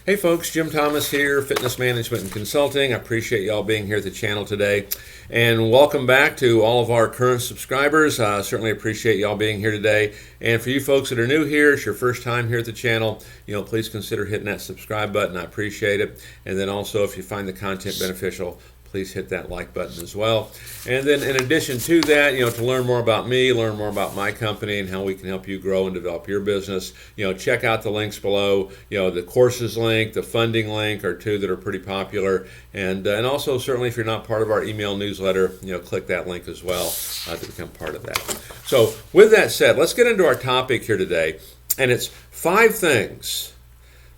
Hey folks, Jim Thomas here, Fitness Management and Consulting. I appreciate y'all being here at the channel today. And welcome back to all of our current subscribers. I certainly appreciate y'all being here today. And for you folks that are new here, it's your first time here at the channel, please consider hitting that subscribe button. I appreciate it. And then also, if you find the content beneficial, please hit that like button as well. And then in addition to that, to learn more about me, learn more about my company and how we can help you grow and develop your business, check out the links below. The courses link, the funding link are two that are pretty popular. And also, certainly, if you're not part of our email newsletter, click that link as well to become part of that. So with that said, let's get into our topic here today. And it's 5 things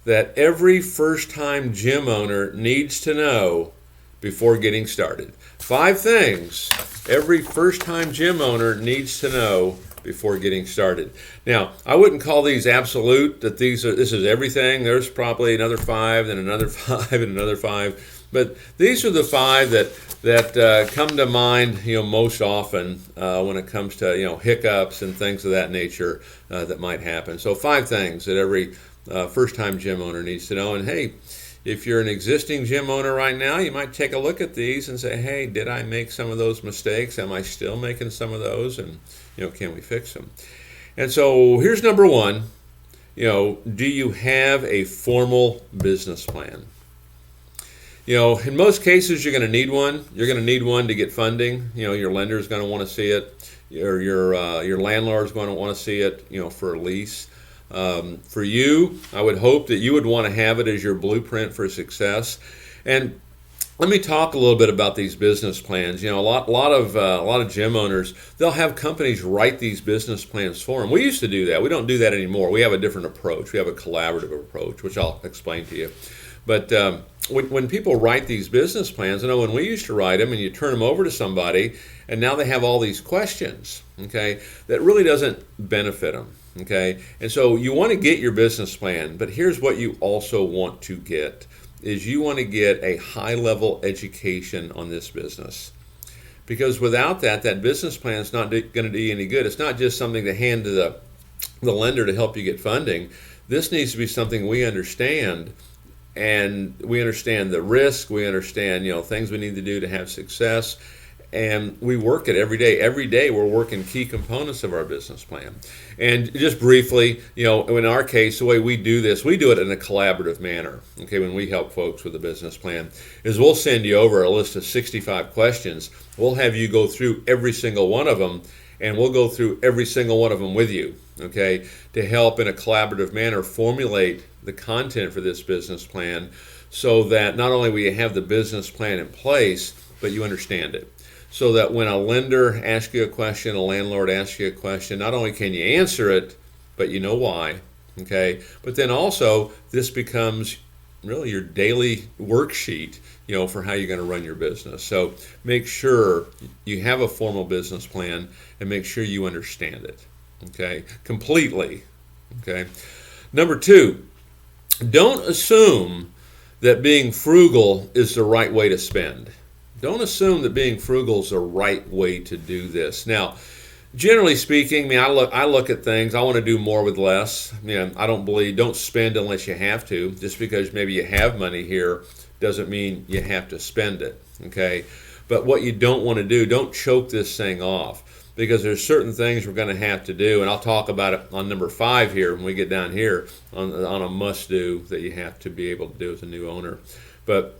that every first-time gym owner needs to know before getting started. 5 things every first-time gym owner needs to know before getting started. Now, I wouldn't call these absolute, that this is everything. There's probably another 5, then another 5, and another 5. But these are the 5 that come to mind, most often when it comes to hiccups and things of that nature that might happen. So 5 things that every first-time gym owner needs to know. And hey, if you're an existing gym owner right now, you might take a look at these and say, hey, did I make some of those mistakes? Am I still making some of those? And, can we fix them? And so here's number 1. Do you have a formal business plan? In most cases, you're going to need one. You're going to need one to get funding. Your lender is going to want to see it. Your landlord is going to want to see it, for a lease. For you, I would hope that you would want to have it as your blueprint for success. And let me talk a little bit about these business plans. A lot of gym owners, they'll have companies write these business plans for them. We used to do that. We don't do that anymore. We have a different approach. We have a collaborative approach, which I'll explain to you. But when people write these business plans, I know when we used to write them and you turn them over to somebody and now they have all these questions, okay, that really doesn't benefit them. Okay, and so you want to get your business plan, but here's what you also want to get, is you want to get a high-level education on this business. Because without that business plan is not going to do you any good. It's not just something to hand to the lender to help you get funding. This needs to be something we understand, and we understand the risk, we understand, things we need to do to have success. And we work it every day. Every day we're working key components of our business plan. And just briefly, in our case, the way we do this, we do it in a collaborative manner. Okay, when we help folks with a business plan, is we'll send you over a list of 65 questions. We'll have you go through every single one of them, and we'll go through every single one of them with you, okay, to help in a collaborative manner formulate the content for this business plan so that not only will you have the business plan in place, but you understand it. So that when a lender asks you a question, a landlord asks you a question, not only can you answer it, but you know why, okay? But then also, this becomes really your daily worksheet, for how you're going to run your business. So make sure you have a formal business plan and make sure you understand it, okay, completely, okay? Number 2, don't assume that being frugal is the right way to spend. Don't assume that being frugal is the right way to do this. Now, generally speaking, I look at things, I want to do more with less. I don't spend unless you have to. Just because maybe you have money here doesn't mean you have to spend it, okay? But what you don't want to do, don't choke this thing off, because there's certain things we're going to have to do, and I'll talk about it on number 5 here when we get down here on a must-do that you have to be able to do as a new owner. But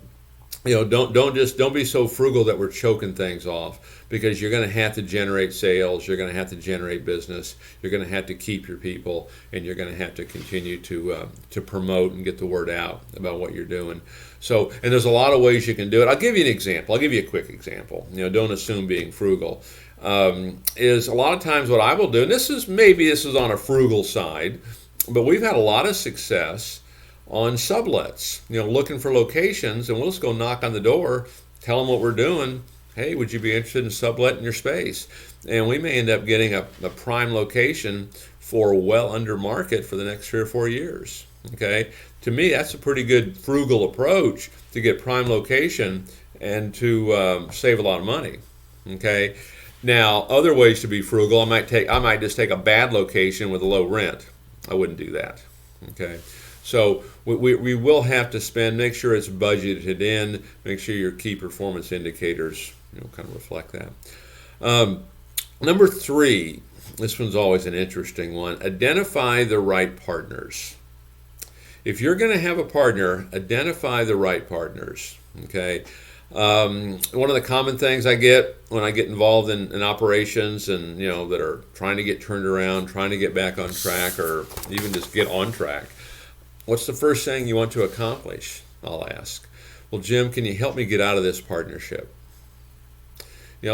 don't be so frugal that we're choking things off, because you're going to have to generate sales, you're going to have to generate business, you're going to have to keep your people, and you're going to have to continue to promote and get the word out about what you're doing. So, and there's a lot of ways you can do it. I'll give you an example. I'll give you a quick example. Don't assume being frugal. Is a lot of times what I will do, and this is on a frugal side, but we've had a lot of success on sublets, looking for locations, and we'll just go knock on the door, tell them what we're doing. Hey, would you be interested in subletting your space? And we may end up getting a prime location for well under market for the next 3 or 4 years. Okay, to me, that's a pretty good frugal approach to get prime location and to save a lot of money. Okay, now other ways to be frugal, I might just take a bad location with a low rent. I wouldn't do that. Okay. So we will have to spend. Make sure it's budgeted in. Make sure your key performance indicators kind of reflect that. Number 3, this one's always an interesting one. Identify the right partners. If you're going to have a partner, identify the right partners. Okay. One of the common things I get when I get involved in operations and that are trying to get turned around, trying to get back on track, or even just get on track. What's the first thing you want to accomplish? I'll ask. Well, Jim, can you help me get out of this partnership?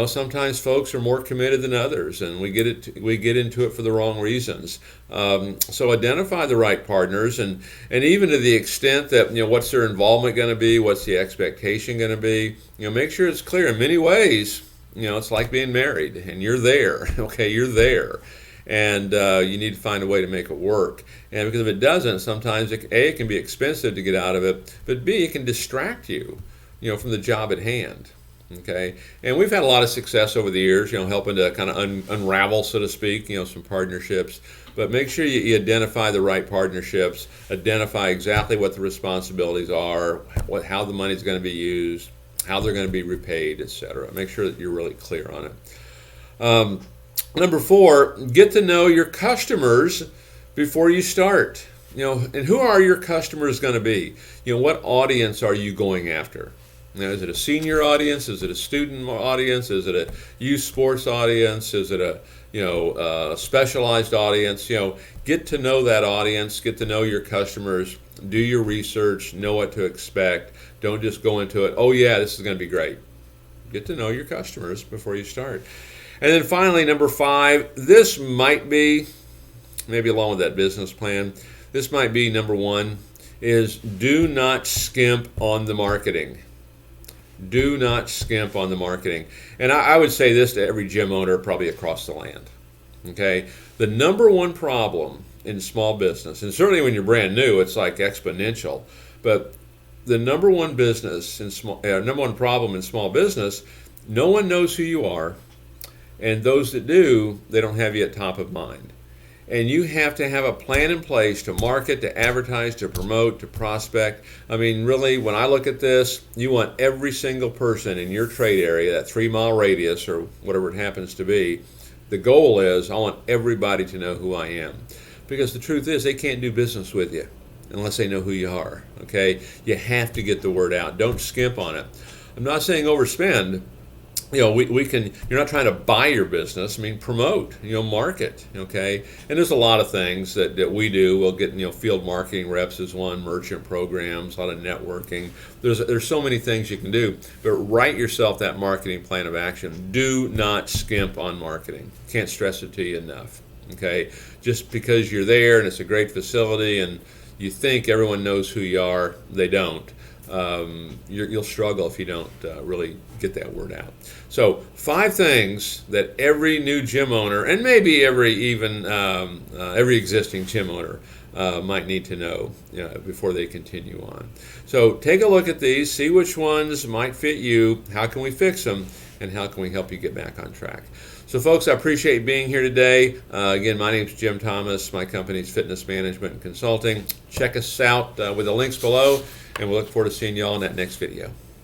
Sometimes folks are more committed than others, and we get into it for the wrong reasons. So identify the right partners, and even to the extent that what's their involvement going to be, what's the expectation going to be. Make sure it's clear. In many ways, it's like being married, and you're there. Okay, you're there, and you need to find a way to make it work. And because if it doesn't, sometimes it can be expensive to get out of it, but B, it can distract you, from the job at hand. Okay, and we've had a lot of success over the years, helping to kind of unravel, so to speak, some partnerships. But make sure you identify the right partnerships, identify exactly what the responsibilities are, how the money's going to be used, how they're going to be repaid, etc. Make sure that you're really clear on it. Number 4, get to know your customers before you start. And who are your customers going to be? What audience are you going after? Is it a senior audience? Is it a student audience? Is it a youth sports audience? Is it a specialized audience? Get to know that audience. Get to know your customers. Do your research. Know what to expect. Don't just go into it. Oh yeah, this is going to be great. Get to know your customers before you start. And then finally, number 5. This might be, maybe along with that business plan, this might be number 1, is do not skimp on the marketing. Do not skimp on the marketing. And I would say this to every gym owner probably across the land. Okay? The number 1 problem in small business, and certainly when you're brand new, it's like exponential, but the number 1 problem in small business, no one knows who you are, and those that do, they don't have you at top of mind. And you have to have a plan in place to market, to advertise, to promote, to prospect. I mean, really, when I look at this, you want every single person in your trade area, that 3-mile radius or whatever it happens to be. The goal is I want everybody to know who I am. Because the truth is they can't do business with you unless they know who you are. Okay? You have to get the word out. Don't skimp on it. I'm not saying overspend. We can, you're not trying to buy your business. I mean, promote, market, okay? And there's a lot of things that we do. We'll get, field marketing reps is one, merchant programs, a lot of networking. There's so many things you can do, but write yourself that marketing plan of action. Do not skimp on marketing. Can't stress it to you enough, okay? Just because you're there and it's a great facility and you think everyone knows who you are, they don't. You'll struggle if you don't really get that word out. So 5 things that every new gym owner, and maybe every existing gym owner might need to know before they continue on. So take a look at these, see which ones might fit you, how can we fix them, and how can we help you get back on track. So folks, I appreciate being here today. Again, my name is Jim Thomas. My company is Fitness Management and Consulting. Check us out with the links below, and we'll look forward to seeing you all in that next video.